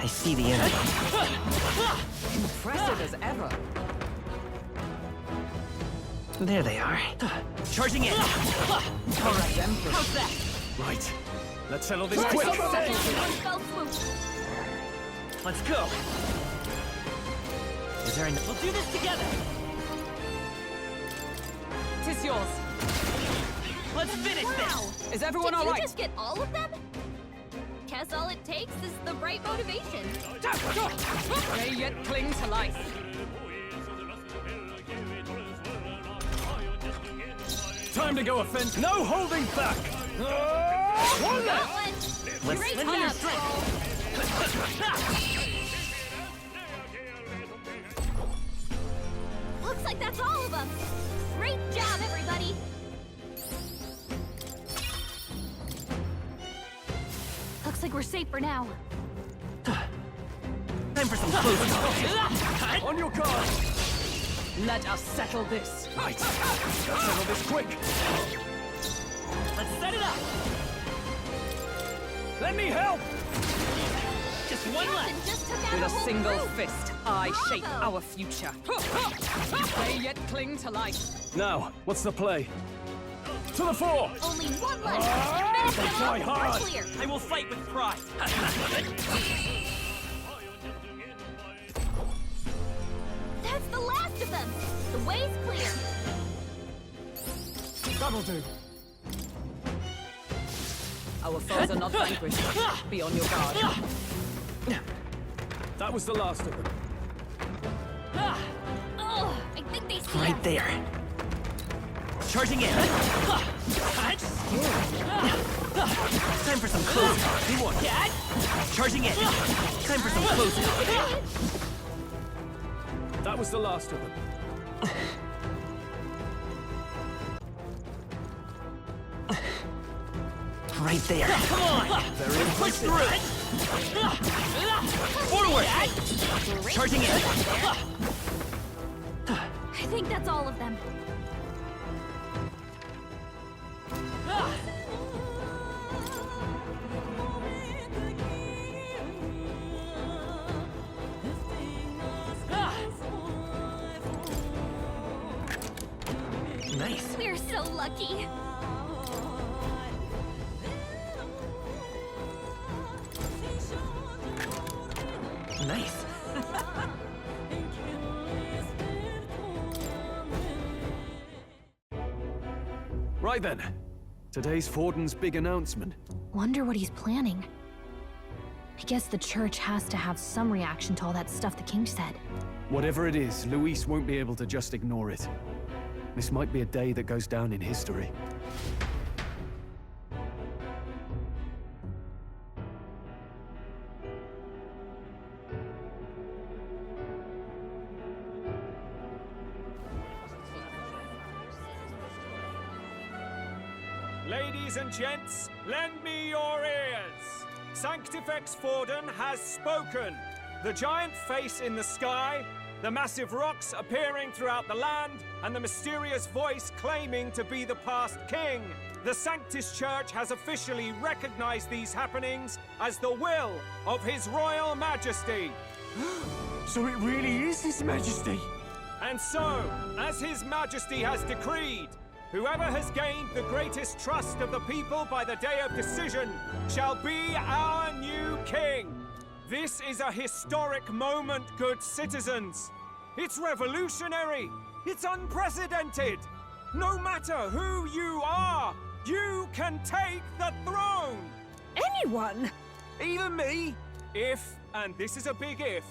I see the enemy. Impressive as ever. There they are. Charging in. All right, Empress. How's that? Right. Let's settle this quick. Let's go. Is there an... We'll do this together. Tis yours. Let's finish this. Is everyone all Did you right? just get all of them? Guess all it takes is the right motivation. They yet cling to life. Time to go offense. No holding back. One Got left. one. Let's Great lend your job, Looks like that's all of them. Great job, everybody. Looks like we're safe for now. Time for some close. On your guard. Let us settle this. Right. Let's settle this quick. Let's set it up. Let me help. Just one left. Captain just took out With a whole single group. fist, I shape Bravo. our future. They yet cling to life. Now, what's the play? To the fore. Only one left. Finish them try off. hard. We're clear. I will fight with pride. That's the last of them. The way's clear. That'll do. Our foes are not vanquished. Be on your guard. That was the last of them. Oh, I think they see Right us. there. Charging in. Time for some close talk. You want that? Charging in. Time for some close talk. That was the last of them. Right there. Come on. Very Push impressive. through. Forward. Charging in. I think that's all of them. Nice. We're so lucky. Nice. Right then. Today's Forden's big announcement. Wonder what he's planning. I guess the church has to have some reaction to all that stuff the king said. Whatever it is, Luis won't be able to just ignore it. This might be a day that goes down in history. Ladies and gents, lend me your ears. Sanctifex Forden has spoken. The giant face in the sky, the massive rocks appearing throughout the land, and the mysterious voice claiming to be the past king. The Sanctus Church has officially recognized these happenings as the will of His Royal Majesty. So it really is His Majesty! And so, as His Majesty has decreed, whoever has gained the greatest trust of the people by the day of decision shall be our new king. This is a historic moment, good citizens. It's revolutionary. It's unprecedented. No matter who you are, you can take the throne. Anyone? Even me. If, and this is a big if,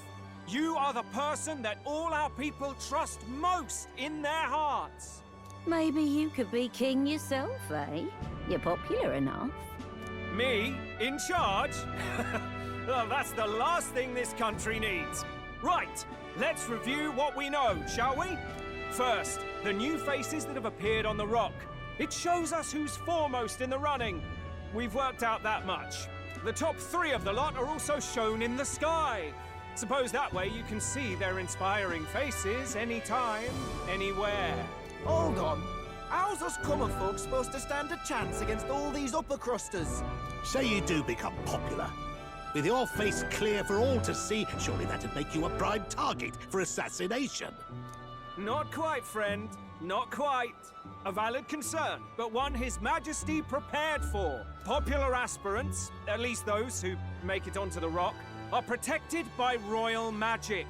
you are the person that all our people trust most in their hearts. Maybe you could be king yourself, eh? You're popular enough. Me? In charge? Well, that's the last thing this country needs. Right, let's review what we know, shall we? First, the new faces that have appeared on the rock. It shows us who's foremost in the running. We've worked out that much. The top 3 of the lot are also shown in the sky. Suppose that way you can see their inspiring faces anytime, anywhere. Hold on. How's us common folk supposed to stand a chance against all these upper crusters? Say you do become popular. With your face clear for all to see, surely that'd make you a prime target for assassination. Not quite, friend. Not quite. A valid concern, but one His Majesty prepared for. Popular aspirants, at least those who make it onto the rock, are protected by royal magic.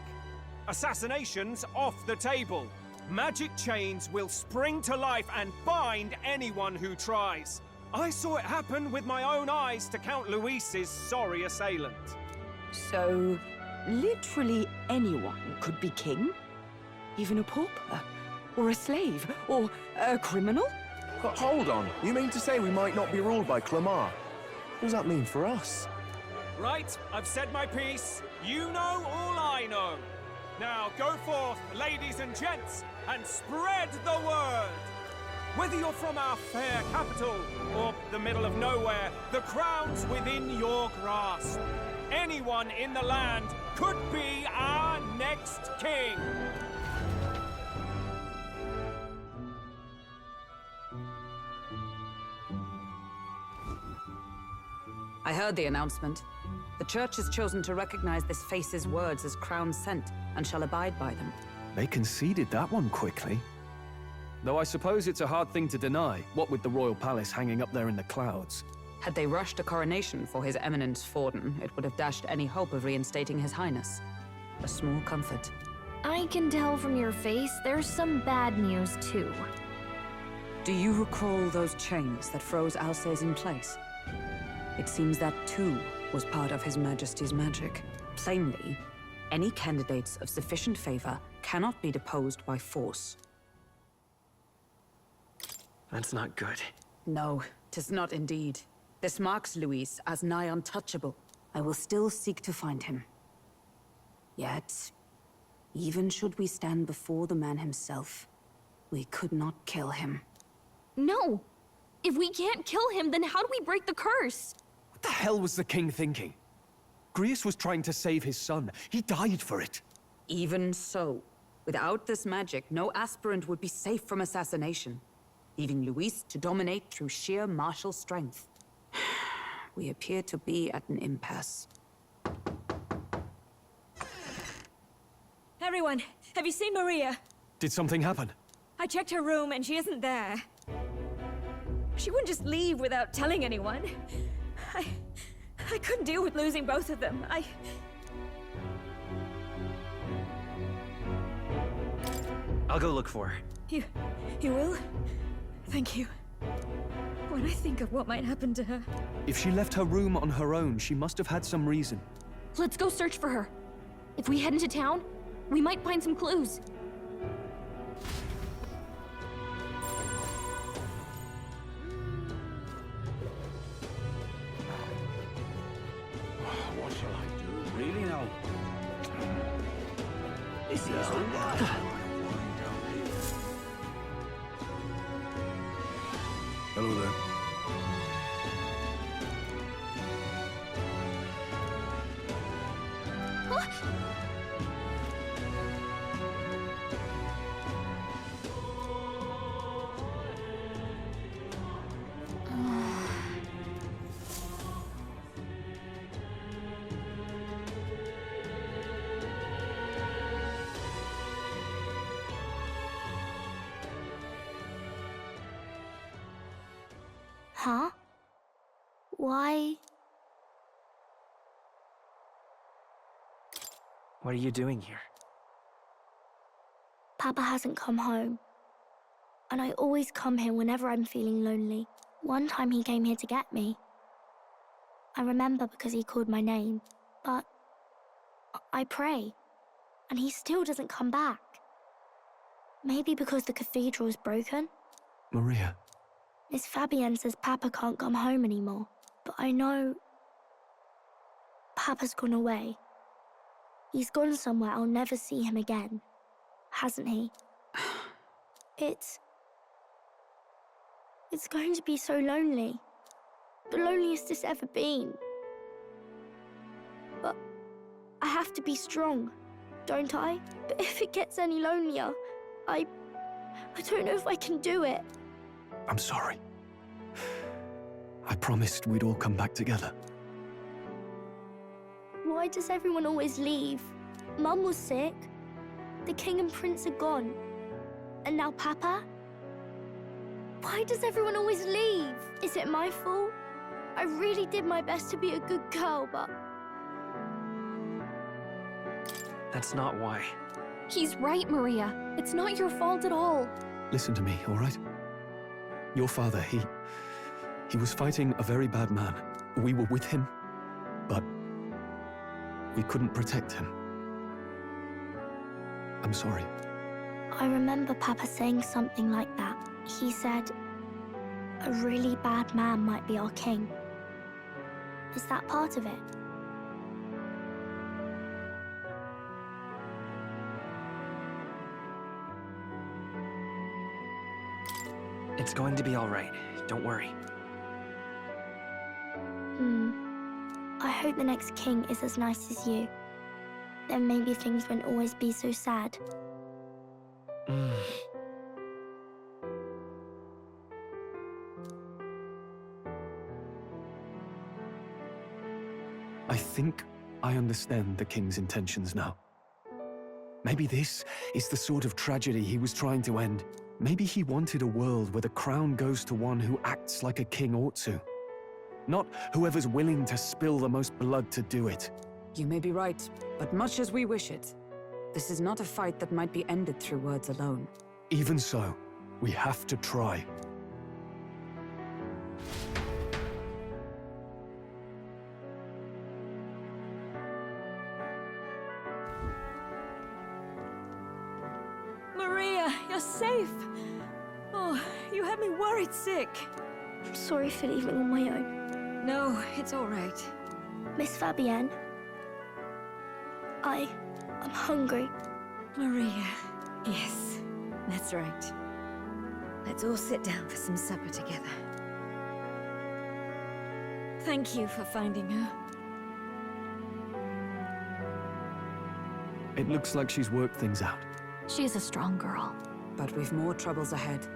Assassinations off the table. Magic chains will spring to life and bind anyone who tries. I saw it happen with my own eyes to Count Luis's sorry assailant. So, literally anyone could be king? Even a pauper? Or a slave? Or a criminal? Hold on. You mean to say we might not be ruled by Clamar? What does that mean for us? Right, I've said my piece. You know all I know. Now go forth, ladies and gents, and spread the word. Whether you're from our fair capital or the middle of nowhere, the crown's within your grasp. Anyone in the land could be our next king. I heard the announcement. The Church has chosen to recognize this face's words as crown sent and shall abide by them. They conceded that one quickly. Though I suppose it's a hard thing to deny, what with the royal palace hanging up there in the clouds. Had they rushed a coronation for His Eminence Forden, it would have dashed any hope of reinstating His Highness. A small comfort. I can tell from your face there's some bad news, too. Do you recall those chains that froze Alsace in place? It seems that, too, was part of His Majesty's magic. Plainly, any candidates of sufficient favor cannot be deposed by force. That's not good. No, 'tis not indeed. This marks Luis as nigh untouchable. I will still seek to find him. Yet, even should we stand before the man himself, we could not kill him. No! If we can't kill him, then how do we break the curse? What the hell was the king thinking? Grius was trying to save his son. He died for it. Even so, without this magic, no aspirant would be safe from assassination, leaving Luis to dominate through sheer martial strength. We appear to be at an impasse. Everyone, have you seen Maria? Did something happen? I checked her room and she isn't there. She wouldn't just leave without telling anyone. I couldn't deal with losing both of them. I'll go look for her. You will? Thank you. When I think of what might happen to her... If she left her room on her own, she must have had some reason. Let's go search for her. If we head into town, we might find some clues. What shall I do? Really now? This is all right. Hello there. Huh? Why? What are you doing here? Papa hasn't come home. And I always come here whenever I'm feeling lonely. One time he came here to get me. I remember because he called my name. But I pray. And he still doesn't come back. Maybe because the cathedral's broken? Maria. Miss Fabienne says Papa can't come home anymore. But I know... Papa's gone away. He's gone somewhere I'll never see him again. Hasn't he? It's going to be so lonely. The loneliest it's ever been. But I have to be strong, don't I? But if it gets any lonelier, I don't know if I can do it. I'm sorry. I promised we'd all come back together. Why does everyone always leave? Mum was sick. The king and prince are gone. And now Papa? Why does everyone always leave? Is it my fault? I really did my best to be a good girl, but... That's not why. He's right, Maria. It's not your fault at all. Listen to me, all right? Your father, he was fighting a very bad man. We were with him, but we couldn't protect him. I'm sorry. I remember Papa saying something like that. He said, a really bad man might be our king. Is that part of it? It's going to be all right. Don't worry. I hope the next king is as nice as you. Then maybe things won't always be so sad. I think I understand the king's intentions now. Maybe this is the sort of tragedy he was trying to end. Maybe he wanted a world where the crown goes to one who acts like a king ought to. Not whoever's willing to spill the most blood to do it. You may be right, but much as we wish it, this is not a fight that might be ended through words alone. Even so, we have to try. Maria, you're safe. Oh, you had me worried sick. I'm sorry for leaving on my own. No, it's all right. Miss Fabienne, I'm hungry. Maria, yes, that's right. Let's all sit down for some supper together. Thank you for finding her. It looks like she's worked things out. She's a strong girl. But we've more troubles ahead.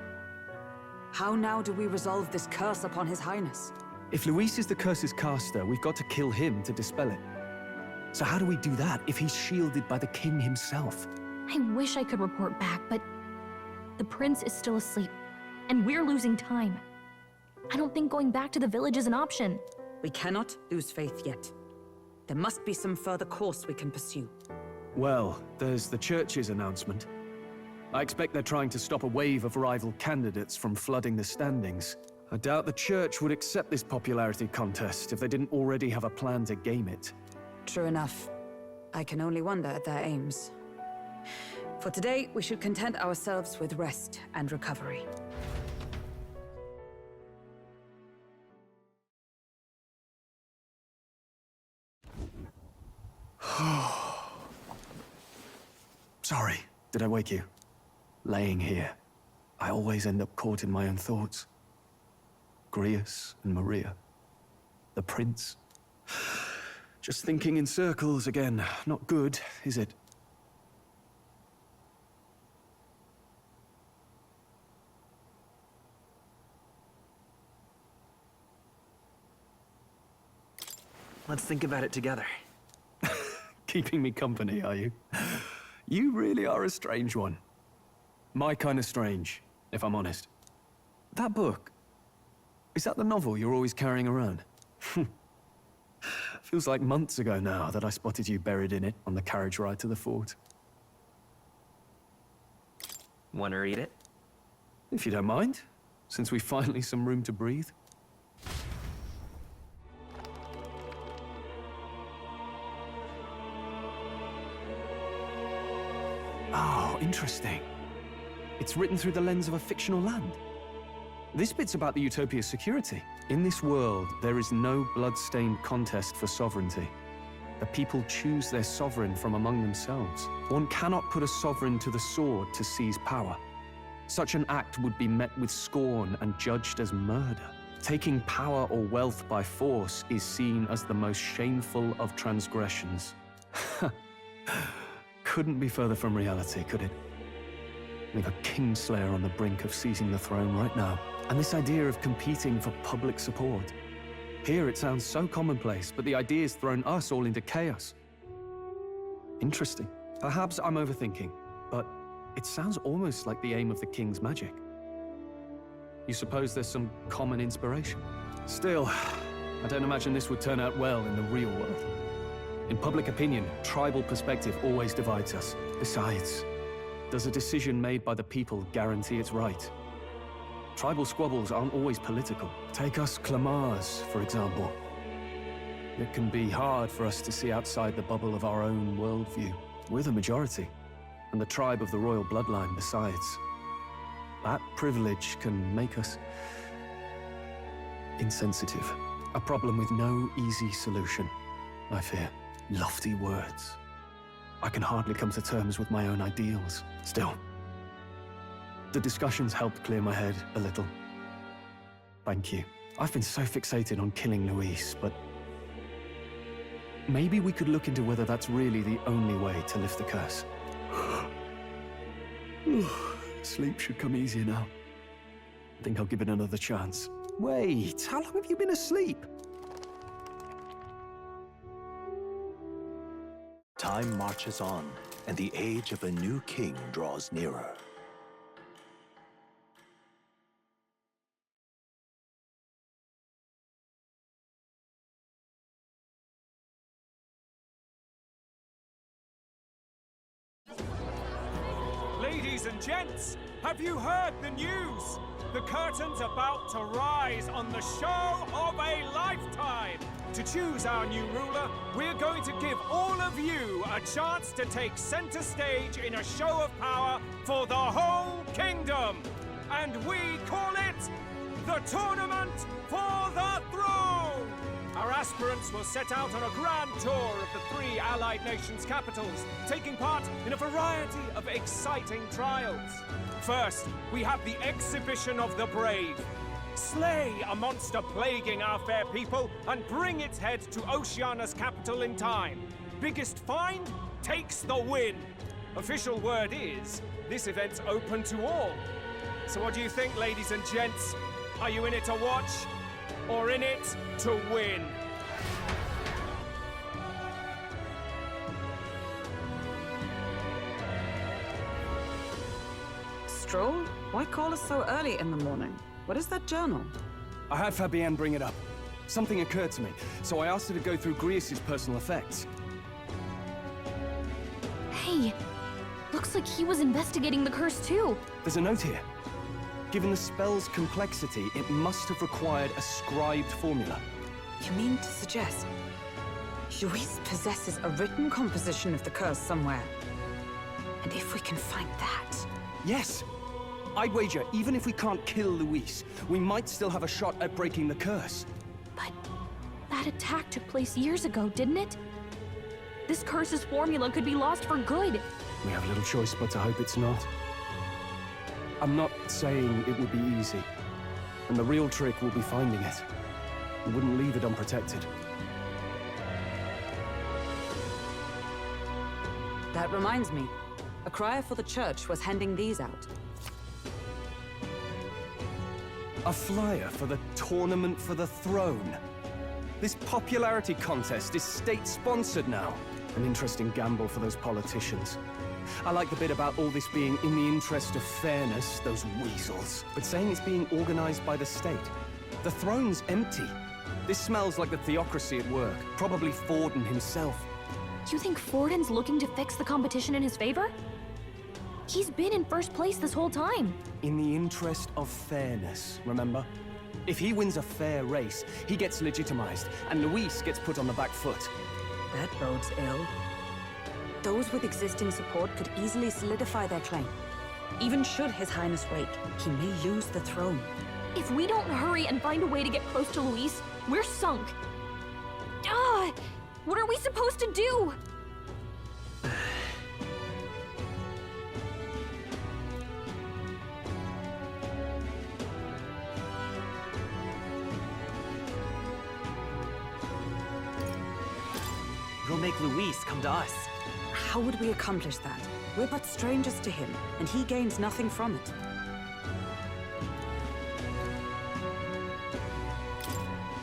How now do we resolve this curse upon His Highness? If Luis is the curse's caster, we've got to kill him to dispel it. So how do we do that if he's shielded by the king himself? I wish I could report back, but the prince is still asleep, and we're losing time. I don't think going back to the village is an option. We cannot lose faith yet. There must be some further course we can pursue. Well, there's the church's announcement. I expect they're trying to stop a wave of rival candidates from flooding the standings. I doubt the church would accept this popularity contest if they didn't already have a plan to game it. True enough. I can only wonder at their aims. For today, we should content ourselves with rest and recovery. Sorry, did I wake you? Laying here, I always end up caught in my own thoughts. Grius and Maria. The prince. Just thinking in circles again. Not good, is it? Let's think about it together. Keeping me company, are you? You really are a strange one. My kind of strange, if I'm honest. That book, is that the novel you're always carrying around? Feels like months ago now that I spotted you buried in it on the carriage ride to the fort. Want to read it? If you don't mind, since we've finally some room to breathe. Oh, interesting. It's written through the lens of a fictional land. This bit's about the Utopia's security. In this world, there is no blood-stained contest for sovereignty. The people choose their sovereign from among themselves. One cannot put a sovereign to the sword to seize power. Such an act would be met with scorn and judged as murder. Taking power or wealth by force is seen as the most shameful of transgressions. Couldn't be further from reality, could it? We've a Kingslayer on the brink of seizing the throne right now. And this idea of competing for public support. Here it sounds so commonplace, but the idea's thrown us all into chaos. Interesting. Perhaps I'm overthinking, but it sounds almost like the aim of the king's magic. You suppose there's some common inspiration? Still, I don't imagine this would turn out well in the real world. In public opinion, tribal perspective always divides us. Besides, does a decision made by the people guarantee it's right? Tribal squabbles aren't always political. Take us Clamars, for example. It can be hard for us to see outside the bubble of our own worldview. We're the majority, and the tribe of the royal bloodline besides. That privilege can make us insensitive. A problem with no easy solution, I fear. Lofty words. I can hardly come to terms with my own ideals. Still, the discussions helped clear my head a little. Thank you. I've been so fixated on killing Luis, but maybe we could look into whether that's really the only way to lift the curse. Sleep should come easier now. I think I'll give it another chance. Wait, how long have you been asleep? Time marches on, and the age of a new king draws nearer. Ladies and gents, have you heard the news? The curtain's about to rise on the show of a lifetime. To choose our new ruler, we're going to give all of you a chance to take center stage in a show of power for the whole kingdom. And we call it the Tournament for the Throne! Our aspirants will set out on a grand tour of the 3 allied nations' capitals, taking part in a variety of exciting trials. First, we have the Exhibition of the Brave. Slay a monster plaguing our fair people and bring its head to Oceania's capital in time. Biggest find takes the win. Official word is, this event's open to all. So what do you think, ladies and gents? Are you in it to watch, or in it to win? Stroll? Why call us so early in the morning? What is that journal? I had Fabienne bring it up. Something occurred to me, so I asked her to go through Grius' personal effects. Hey, looks like he was investigating the curse too. There's a note here. Given the spell's complexity, it must have required a scribed formula. You mean to suggest Luis possesses a written composition of the curse somewhere? And if we can find that... Yes! I'd wager, even if we can't kill Luis, we might still have a shot at breaking the curse. But that attack took place years ago, didn't it? This curse's formula could be lost for good. We have little choice but to hope it's not. I'm not saying it would be easy. And the real trick will be finding it. We wouldn't leave it unprotected. That reminds me. A crier for the church was handing these out. A flyer for the Tournament for the Throne. This popularity contest is state-sponsored now. An interesting gamble for those politicians. I like the bit about all this being in the interest of fairness, those weasels. But saying it's being organized by the state. The throne's empty. This smells like the theocracy at work. Probably Forden himself. You think Forden's looking to fix the competition in his favor? He's been in first place this whole time. In the interest of fairness, remember? If he wins a fair race, he gets legitimized, and Luis gets put on the back foot. That bodes ill. Those with existing support could easily solidify their claim. Even should His Highness wake, he may lose the throne. If we don't hurry and find a way to get close to Luis, we're sunk. What are we supposed to do? We'll make Luis come to us. How would we accomplish that? We're but strangers to him, and he gains nothing from it.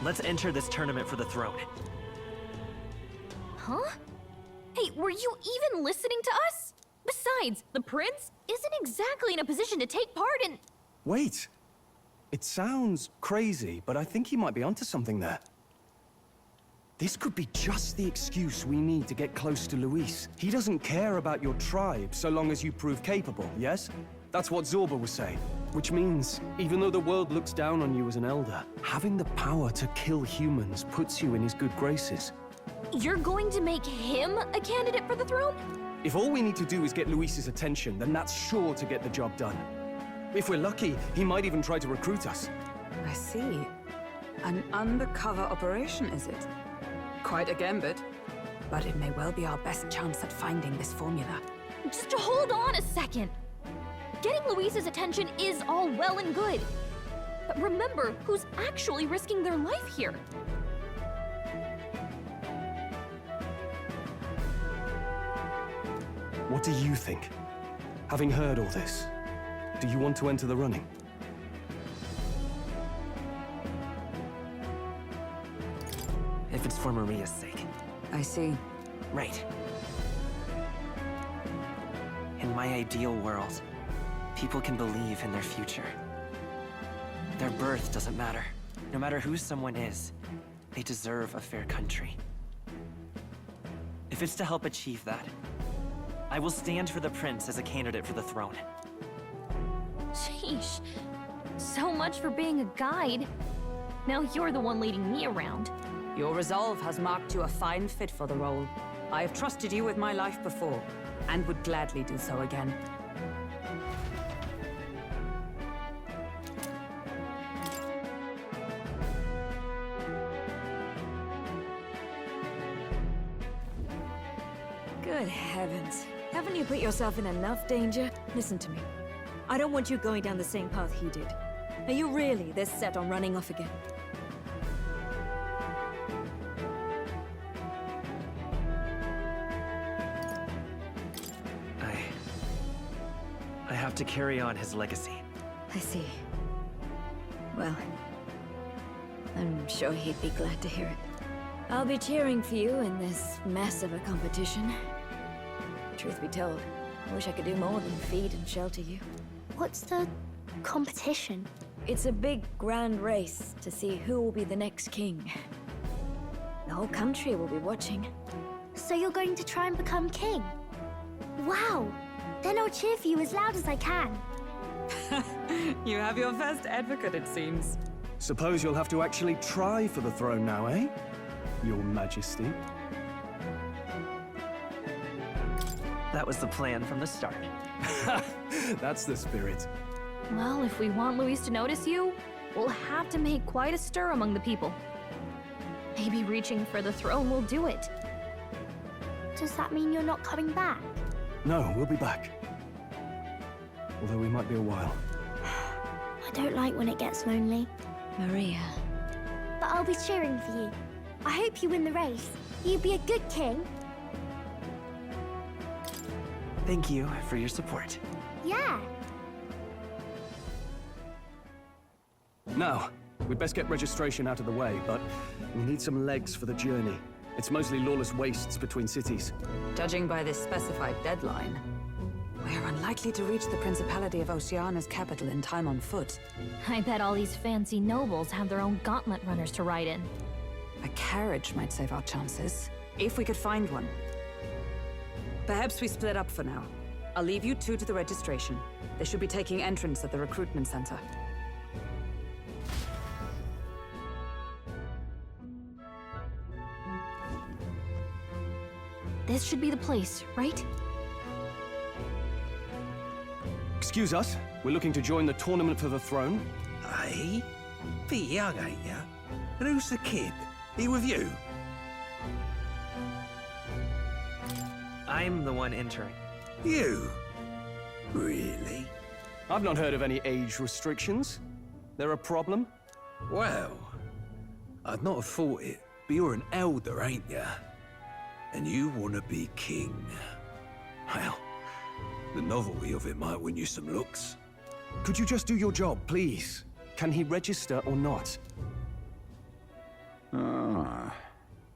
Let's enter this tournament for the throne. Huh? Hey, were you even listening to us? Besides, the prince isn't exactly in a position to take part in... Wait. It sounds crazy, but I think he might be onto something there. This could be just the excuse we need to get close to Luis. He doesn't care about your tribe so long as you prove capable, yes? That's what Zorba was saying. Which means, even though the world looks down on you as an elder, having the power to kill humans puts you in his good graces. You're going to make him a candidate for the throne? If all we need to do is get Luis's attention, then that's sure to get the job done. If we're lucky, he might even try to recruit us. I see. An undercover operation, is it? Quite a gambit. But it may well be our best chance at finding this formula. Just hold on a second. Getting Luis's attention is all well and good. But remember who's actually risking their life here. What do you think? Having heard all this, do you want to enter the running? If it's for Maria's sake. I see. Right. In my ideal world, people can believe in their future. Their birth doesn't matter. No matter who someone is, they deserve a fair country. If it's to help achieve that, I will stand for the prince as a candidate for the throne. Sheesh. So much for being a guide. Now you're the one leading me around. Your resolve has marked you a fine fit for the role. I have trusted you with my life before, and would gladly do so again. Good heavens. Haven't you put yourself in enough danger? Listen to me. I don't want you going down the same path he did. Are you really this set on running off again? I have to carry on his legacy. I see. Well, I'm sure he'd be glad to hear it. I'll be cheering for you in this mess of a competition. Truth be told, I wish I could do more than feed and shelter you. What's the competition? It's a big, grand race to see who will be the next king. The whole country will be watching. So you're going to try and become king? Wow! Then I'll cheer for you as loud as I can. You have your first advocate, it seems. Suppose you'll have to actually try for the throne now, eh? Your Majesty. That was the plan from the start. That's the spirit. Well, if we want Luis to notice you, we'll have to make quite a stir among the people. Maybe reaching for the throne will do it. Does that mean you're not coming back? No, we'll be back. Although we might be a while. I don't like when it gets lonely. Maria. But I'll be cheering for you. I hope you win the race. You'd be a good king. Thank you for your support. Yeah. Now, we'd best get registration out of the way, but we need some legs for the journey. It's mostly lawless wastes between cities. Judging by this specified deadline, we're unlikely to reach the Principality of Oceana's capital in time on foot. I bet all these fancy nobles have their own gauntlet runners to ride in. A carriage might save our chances, if we could find one. Perhaps we split up for now. I'll leave you two to the registration. They should be taking entrance at the recruitment center. This should be the place, right? Excuse us, we're looking to join the tournament for the throne. Hey? Bit young, ain't ya? And who's the kid? He with you? I'm the one entering. You? Really? I've not heard of any age restrictions. There a problem? Well, I'd not have thought it, but you're an elder, ain't ya? And you want to be king. Well, the novelty of it might win you some looks. Could you just do your job, please? Can he register or not? Ah,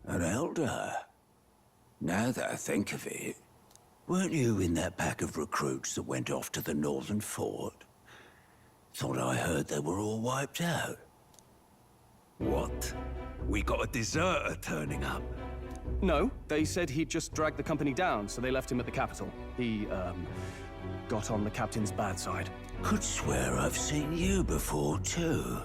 an elder. Now that I think of it, weren't you in that pack of recruits that went off to the northern fort? Thought I heard they were all wiped out. What? We got a deserter turning up? No, they said he'd just dragged the company down, so they left him at the capital. He, got on the captain's bad side. Could swear I've seen you before, too.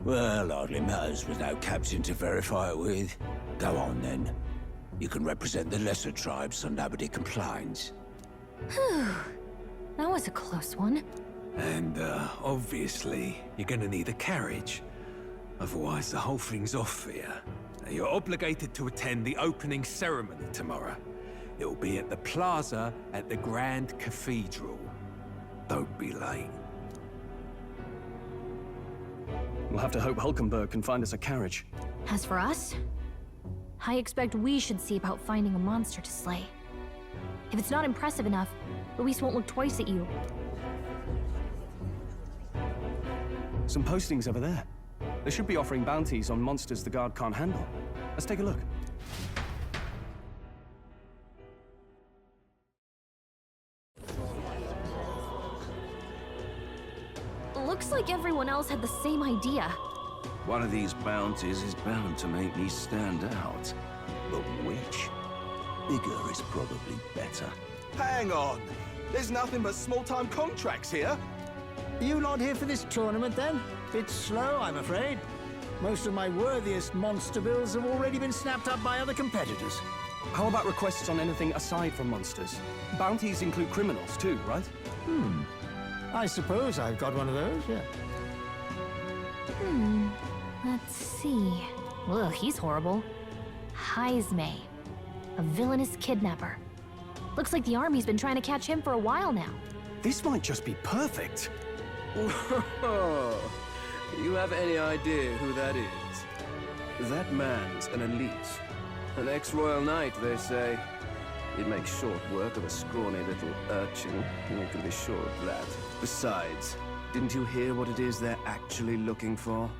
Well, hardly matters with no captain to verify it with. Go on, then. You can represent the lesser tribes so nobody complains. Whew. That was a close one. And, obviously, you're gonna need a carriage. Otherwise, the whole thing's off for you. Now, you're obligated to attend the opening ceremony tomorrow. It'll be at the plaza at the Grand Cathedral. Don't be late. We'll have to hope Hulkenberg can find us a carriage. As for us, I expect we should see about finding a monster to slay. If it's not impressive enough, Luis won't look twice at you. Some postings over there. They should be offering bounties on monsters the guard can't handle. Let's take a look. Looks like everyone else had the same idea. One of these bounties is bound to make me stand out. But which? Bigger is probably better. Hang on! There's nothing but small-time contracts here. You not here for this tournament, then? Bit slow, I'm afraid. Most of my worthiest monster bills have already been snapped up by other competitors. How about requests on anything aside from monsters? Bounties include criminals too, right? I suppose I've got one of those, yeah. Let's see. Ugh, he's horrible. Heisme, a villainous kidnapper. Looks like the army's been trying to catch him for a while now. This might just be perfect. Whoa. You have any idea who that is? That man's an elite. An ex-royal knight, they say. He'd make short work of a scrawny little urchin. You can be sure of that. Besides, didn't you hear what it is they're actually looking for?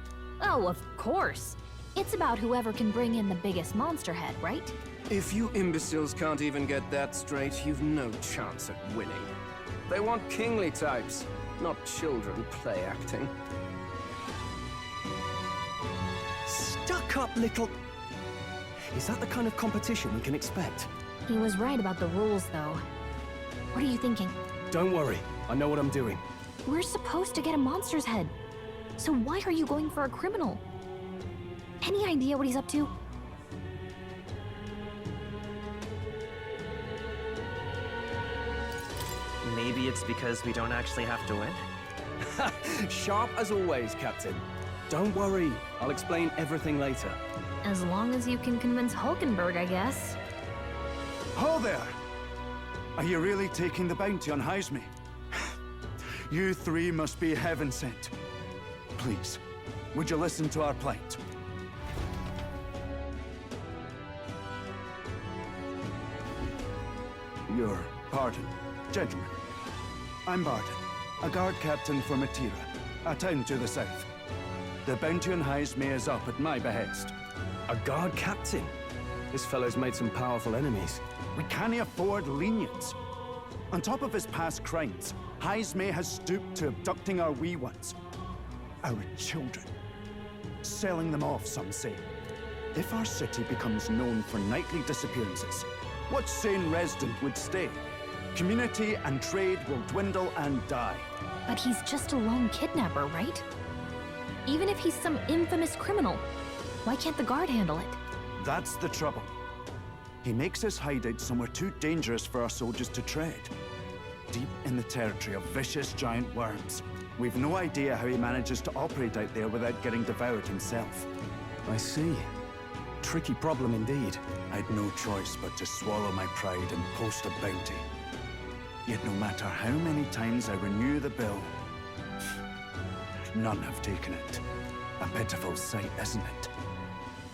Oh, of course. It's about whoever can bring in the biggest monster head, right? If you imbeciles can't even get that straight, you've no chance at winning. They want kingly types, not children play acting. Stuck-up little... Is that the kind of competition we can expect? He was right about the rules, though. What are you thinking? Don't worry, I know what I'm doing. We're supposed to get a monster's head. So why are you going for a criminal? Any idea what he's up to? Maybe it's because we don't actually have to win? Sharp as always, Captain. Don't worry, I'll explain everything later. As long as you can convince Hulkenberg, I guess. Ho there! Are you really taking the bounty on Heisme? You three must be heaven sent. Please, would you listen to our plight? Your pardon, gentlemen. I'm Barton, a guard captain for Matira, a town to the south. The bounty on Heisme is up at my behest. A guard captain? This fellow's made some powerful enemies. We can't afford lenience. On top of his past crimes, Heisme has stooped to abducting our wee ones. Our children. Selling them off, some say. If our city becomes known for nightly disappearances, what sane resident would stay? Community and trade will dwindle and die. But he's just a lone kidnapper, right? Even if he's some infamous criminal, why can't the guard handle it? That's the trouble. He makes his hideout somewhere too dangerous for our soldiers to tread. Deep in the territory of vicious giant worms. We've no idea how he manages to operate out there without getting devoured himself. I see. Tricky problem indeed. I'd no choice but to swallow my pride and post a bounty. Yet no matter how many times I renew the bill, none have taken it. A pitiful sight, isn't it?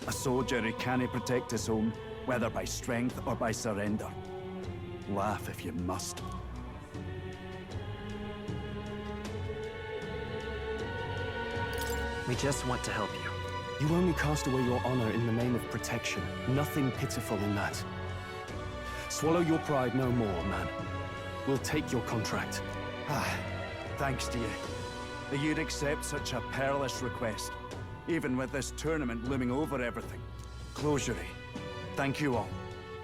A soldier who can't protect his home, whether by strength or by surrender. Laugh if you must. We just want to help you. You only cast away your honor in the name of protection. Nothing pitiful in that. Swallow your pride no more, man. We'll take your contract. Thanks to you. That you'd accept such a perilous request, even with this tournament looming over everything. Closure. Thank you all.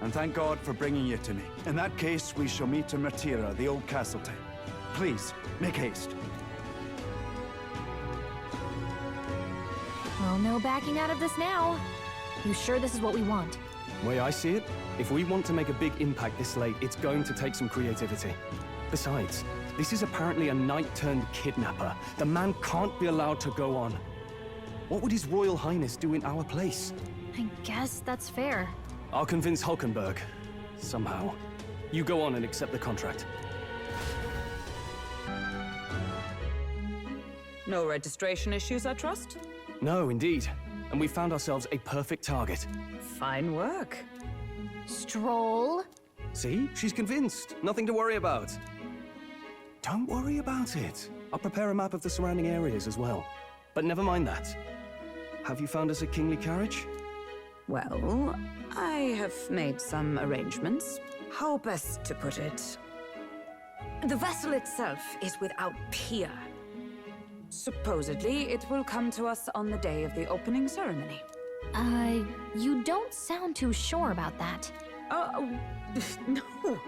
And thank God for bringing you to me. In that case, we shall meet in Ratira, the old Castleton. Please, make haste. Well, no backing out of this now. You sure this is what we want? Way I see it, if we want to make a big impact this late, it's going to take some creativity. Besides, this is apparently a knight-turned-kidnapper. The man can't be allowed to go on. What would His Royal Highness do in our place? I guess that's fair. I'll convince Hulkenberg. Somehow. You go on and accept the contract. No registration issues, I trust? No, indeed. And we found ourselves a perfect target. Fine work. Stroll. See? She's convinced. Nothing to worry about. Don't worry about it. I'll prepare a map of the surrounding areas as well. But never mind that. Have you found us a kingly carriage? Well, I have made some arrangements. How best to put it? The vessel itself is without peer. Supposedly, it will come to us on the day of the opening ceremony. You don't sound too sure about that. Oh, no,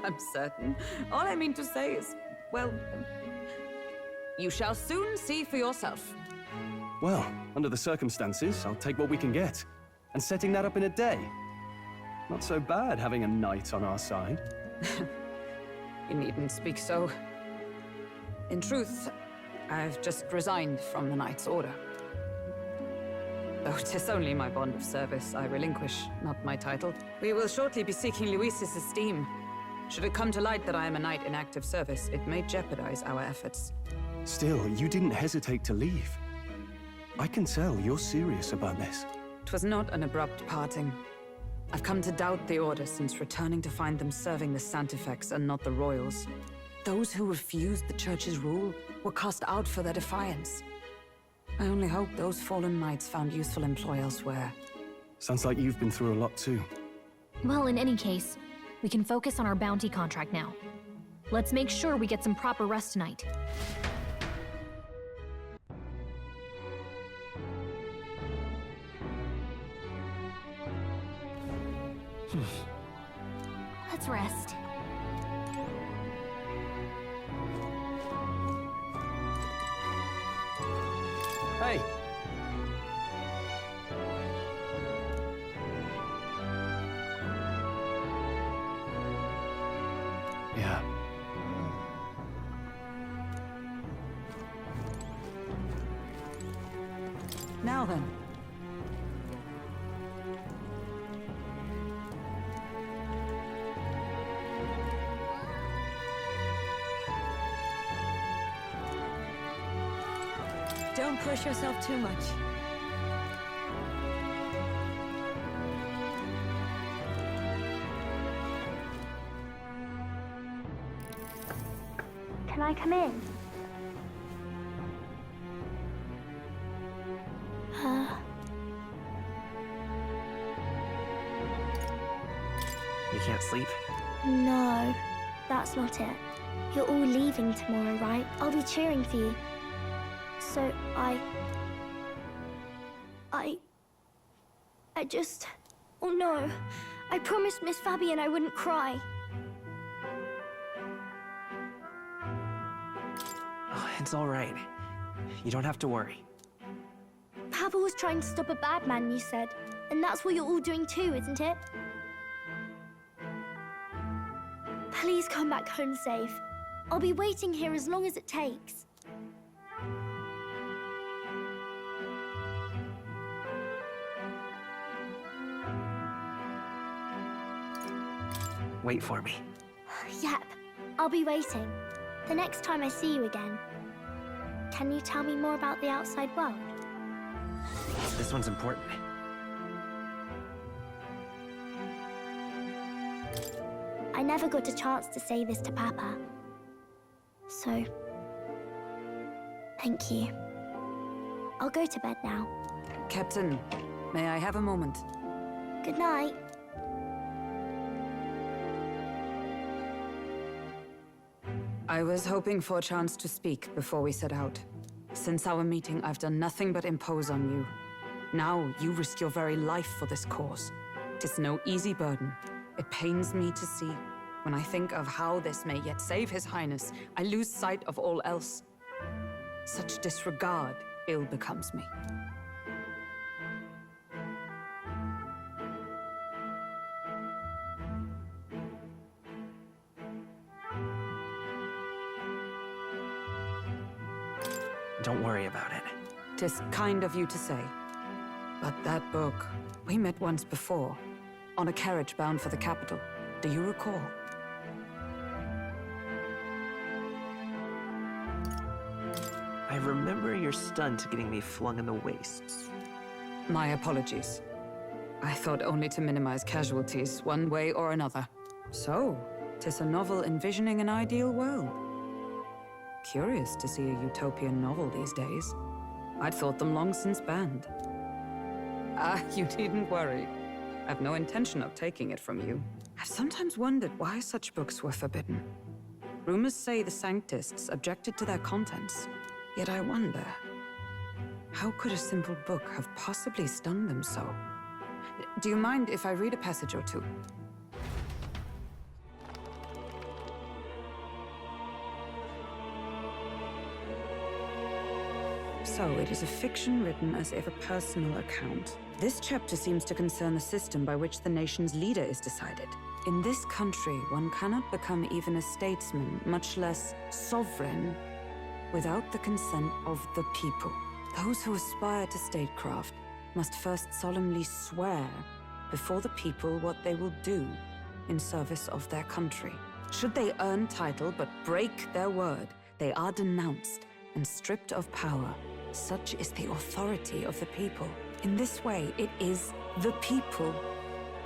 I'm certain. All I mean to say is, well, you shall soon see for yourself. Well, under the circumstances, I'll take what we can get. And setting that up in a day. Not so bad having a knight on our side. You needn't speak so. In truth, I've just resigned from the Knight's Order. Though 'tis only my bond of service I relinquish, not my title. We will shortly be seeking Luis's esteem. Should it come to light that I am a knight in active service, it may jeopardize our efforts. Still, you didn't hesitate to leave. I can tell you're serious about this. 'Twas not an abrupt parting. I've come to doubt the Order since returning to find them serving the Santifex and not the Royals. Those who refused the Church's rule were cast out for their defiance. I only hope those fallen knights found useful employ elsewhere. Sounds like you've been through a lot too. Well, in any case, we can focus on our bounty contract now. Let's make sure we get some proper rest tonight. Let's rest. Hey! Yeah. Now then. Don't push yourself too much. Can I come in? You can't sleep? No, that's not it. You're all leaving tomorrow, right? I'll be cheering for you. So I just... Oh no. I promised Miss Fabian I wouldn't cry. Oh, it's all right. You don't have to worry. Papa was trying to stop a bad man, you said. And that's what you're all doing too, isn't it? Please come back home safe. I'll be waiting here as long as it takes. Wait for me. Yep, I'll be waiting. The next time I see you again. Can you tell me more about the outside world? This one's important. I never got a chance to say this to Papa. So, thank you. I'll go to bed now. Captain, may I have a moment? Good night. I was hoping for a chance to speak before we set out. Since our meeting, I've done nothing but impose on you. Now, you risk your very life for this cause. 'Tis no easy burden. It pains me to see. When I think of how this may yet save His Highness, I lose sight of all else. Such disregard ill becomes me. Don't worry about it. 'Tis kind of you to say. But that book, we met once before, on a carriage bound for the capital. Do you recall? I remember your stunt getting me flung in the wastes. My apologies. I thought only to minimize casualties, one way or another. So, 'tis a novel envisioning an ideal world. Curious to see a utopian novel these days. I'd thought them long since banned. You needn't worry. I've no intention of taking it from you. I've sometimes wondered why such books were forbidden. Rumors say the Sanctists objected to their contents. Yet I wonder, how could a simple book have possibly stung them so? Do you mind if I read a passage or two? So, it is a fiction written as if a personal account. This chapter seems to concern the system by which the nation's leader is decided. In this country, one cannot become even a statesman, much less sovereign, without the consent of the people. Those who aspire to statecraft must first solemnly swear before the people what they will do in service of their country. Should they earn title but break their word, they are denounced and stripped of power. Such is the authority of the people. In this way, it is the people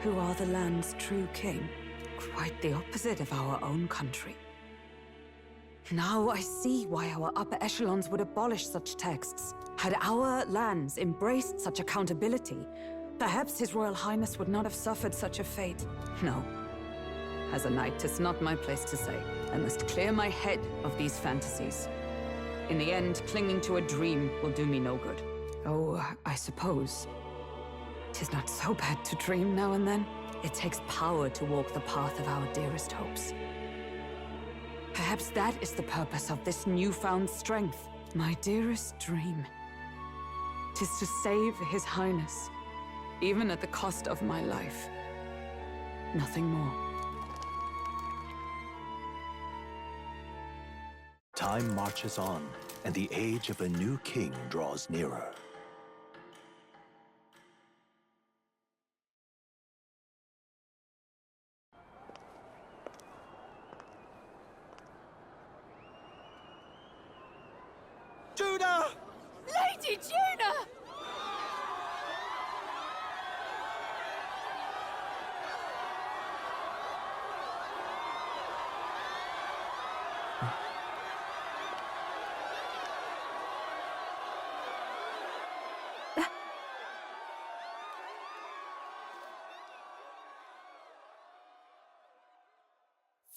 who are the land's true king. Quite the opposite of our own country. Now I see why our upper echelons would abolish such texts. Had our lands embraced such accountability, perhaps His Royal Highness would not have suffered such a fate. No. As a knight, 'tis not my place to say. I must clear my head of these fantasies. In the end, clinging to a dream will do me no good. Oh, I suppose 'tis not so bad to dream now and then. It takes power to walk the path of our dearest hopes. Perhaps that is the purpose of this newfound strength. My dearest dream. 'Tis to save His Highness, even at the cost of my life. Nothing more. Time marches on, and the age of a new king draws nearer. Judah! Lady Judah!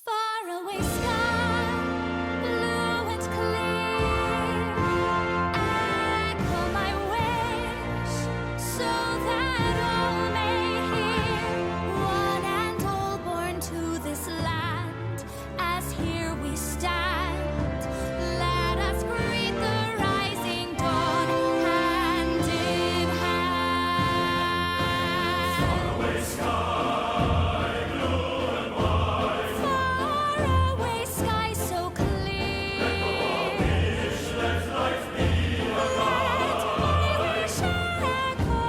Faraway sky, blue and clear. Echo my wish, so that all may hear. One and all born to this land, as here we stand. Let us greet the rising dawn, hand in hand. Faraway sky. Faraway sky so clear. Let my wish echo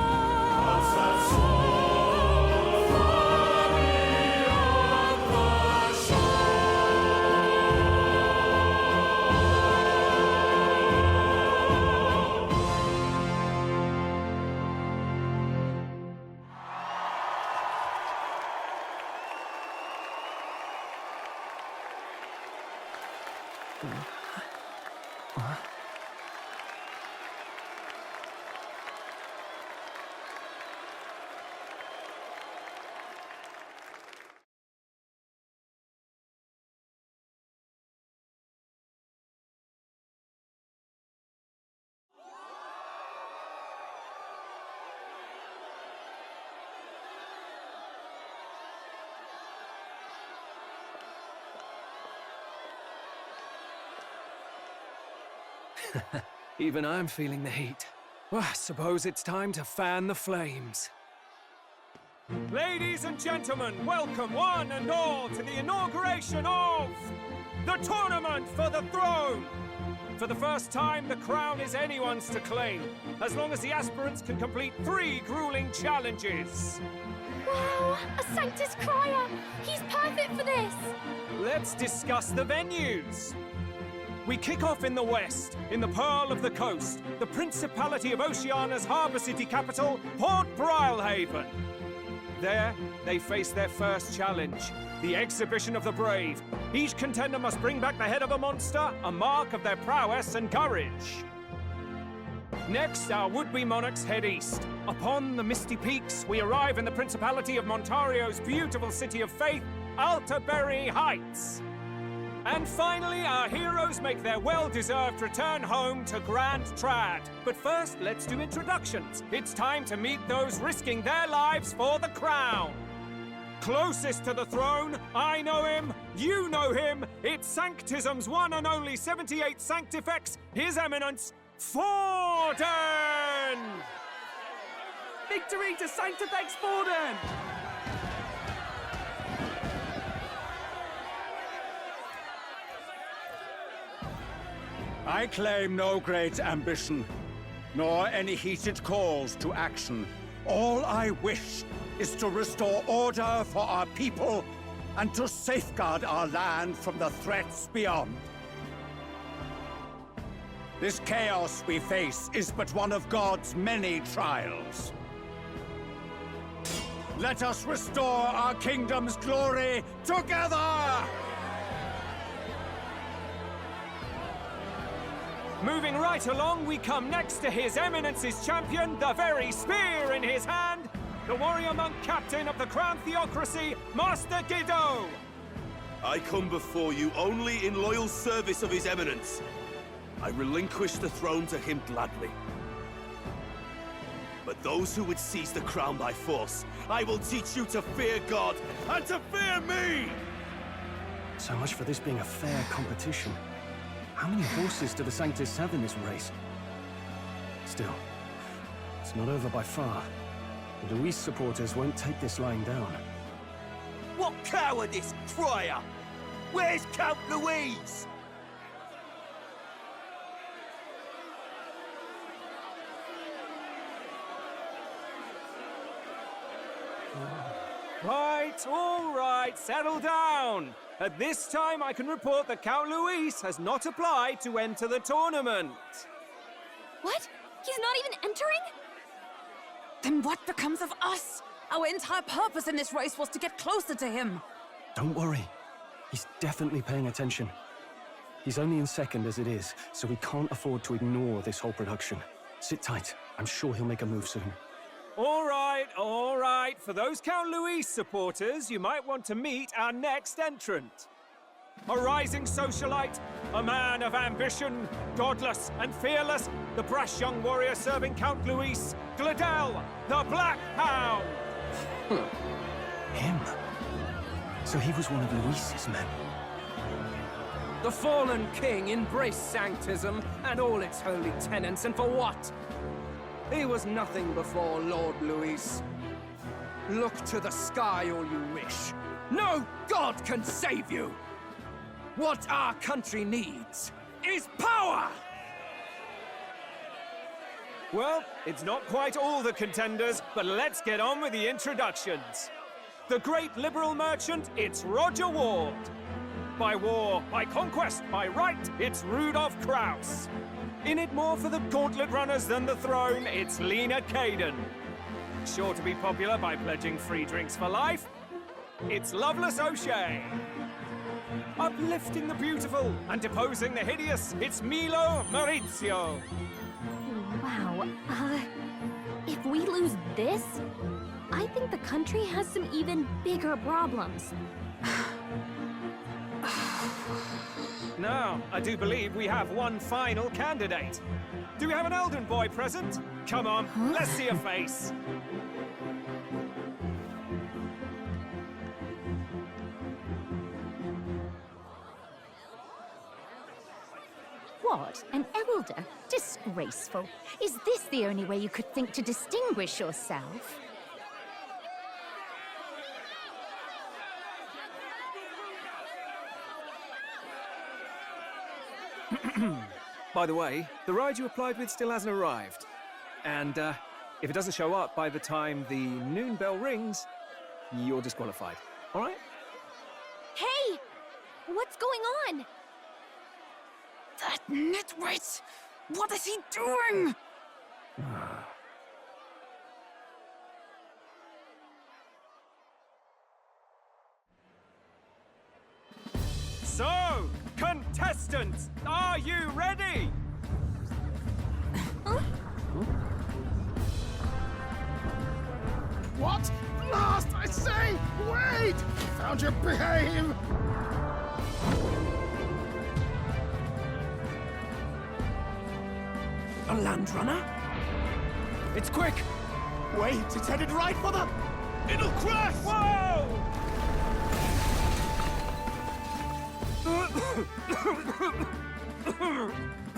far beyond the Even I'm feeling the heat. Well, I suppose it's time to fan the flames. Ladies and gentlemen, welcome one and all to the inauguration of the Tournament for the Throne! For the first time, the crown is anyone's to claim, as long as the aspirants can complete 3 grueling challenges. Wow, a Sanctus Crier! He's perfect for this! Let's discuss the venues. We kick off in the west, in the Pearl of the Coast, the Principality of Oceania's harbour city capital, Port Brilehaven. There, they face their first challenge, the Exhibition of the Brave. Each contender must bring back the head of a monster, a mark of their prowess and courage. Next, our would-be monarchs head east. Upon the misty peaks, we arrive in the Principality of Montario's beautiful city of faith, Altaberry Heights. And finally, our heroes make their well-deserved return home to Grand Trad. But first, let's do introductions. It's time to meet those risking their lives for the crown. Closest to the throne, I know him, you know him. It's Sanctism's one and only 78th Sanctifex, His Eminence, Forden! Victory to Sanctifex Forden! I claim no great ambition, nor any heated calls to action. All I wish is to restore order for our people and to safeguard our land from the threats beyond. This chaos we face is but one of God's many trials. Let us restore our kingdom's glory together! Moving right along, we come next to His Eminence's champion, the very spear in his hand, the warrior monk captain of the Crown Theocracy, Master Guido! I come before you only in loyal service of His Eminence. I relinquish the throne to him gladly. But those who would seize the crown by force, I will teach you to fear God and to fear me! So much for this being a fair competition. How many horses do the Sanctists have in this race? Still, it's not over by far. The Luis supporters won't take this lying down. What cowardice, Crier! Where's Count Louise? All right, settle down. At this time, I can report that Count Luis has not applied to enter the tournament. What? He's not even entering? Then what becomes of us? Our entire purpose in this race was to get closer to him. Don't worry. He's definitely paying attention. He's only in second as it is, so we can't afford to ignore this whole production. Sit tight. I'm sure he'll make a move soon. All right. For those Count Luis supporters, you might want to meet our next entrant. A rising socialite, a man of ambition, godless and fearless, the brash young warrior serving Count Luis, Gladel, the Black Hound! Him? So he was one of Luis's men. The fallen king embraced Sanctism and all its holy tenets, and for what? He was nothing before Lord Luis. Look to the sky all you wish. No god can save you! What our country needs is power! Well, it's not quite all the contenders, but let's get on with the introductions. The great liberal merchant, it's Roger Ward. By war, by conquest, by right, it's Rudolph Kraus. In it more for the gauntlet runners than the throne, it's Lena Caden. Sure to be popular by pledging free drinks for life, it's Loveless O'Shea. Uplifting the beautiful and deposing the hideous, it's Milo Maurizio. Wow, if we lose this, I think the country has some even bigger problems. Now, I do believe we have one final candidate. Do we have an Elden boy present? Come on, let's see a face. What? An elder? Disgraceful. Is this the only way you could think to distinguish yourself? By the way, the ride you applied with still hasn't arrived. And if it doesn't show up by the time the noon bell rings, you're disqualified. All right? Hey! What's going on? That nitwit! What is he doing? So, contestants, are you ready? What? Last, I say! Wait! Found your behave! A land runner? It's quick! Wait, it's headed right for the... It'll crash! Whoa!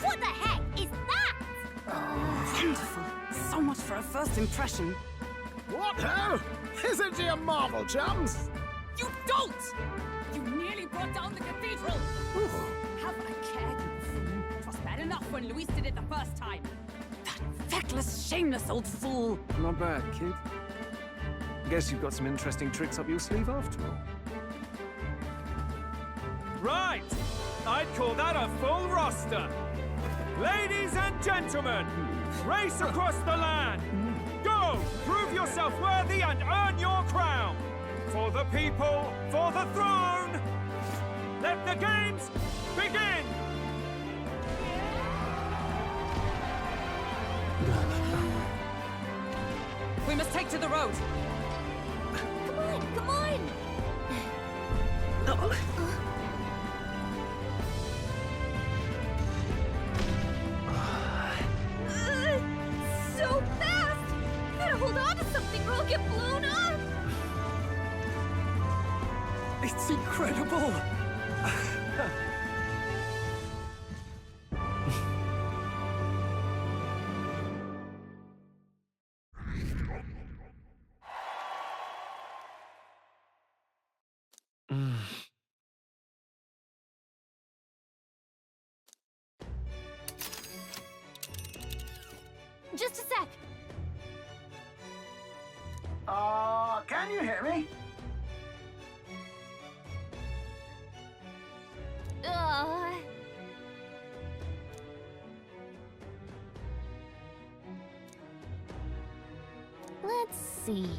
What the heck is that? Wonderful. So much for a first impression. What hell? Isn't he a marvel, chums? You don't! You nearly brought down the cathedral! Have a care, you fool. It was bad enough when Luis did it the first time. That feckless, shameless old fool! Not bad, kid. Guess you've got some interesting tricks up your sleeve after all. Right! I'd call that a full roster. Ladies and gentlemen, race across the land. Go! Prove yourself worthy and earn your crown. For the people, for the throne. Let the games begin! We must take to the road. Come on, come on! So fast! Gotta hold on to something or I'll get blown up! It's incredible! Just a sec! Can you hear me? Let's see.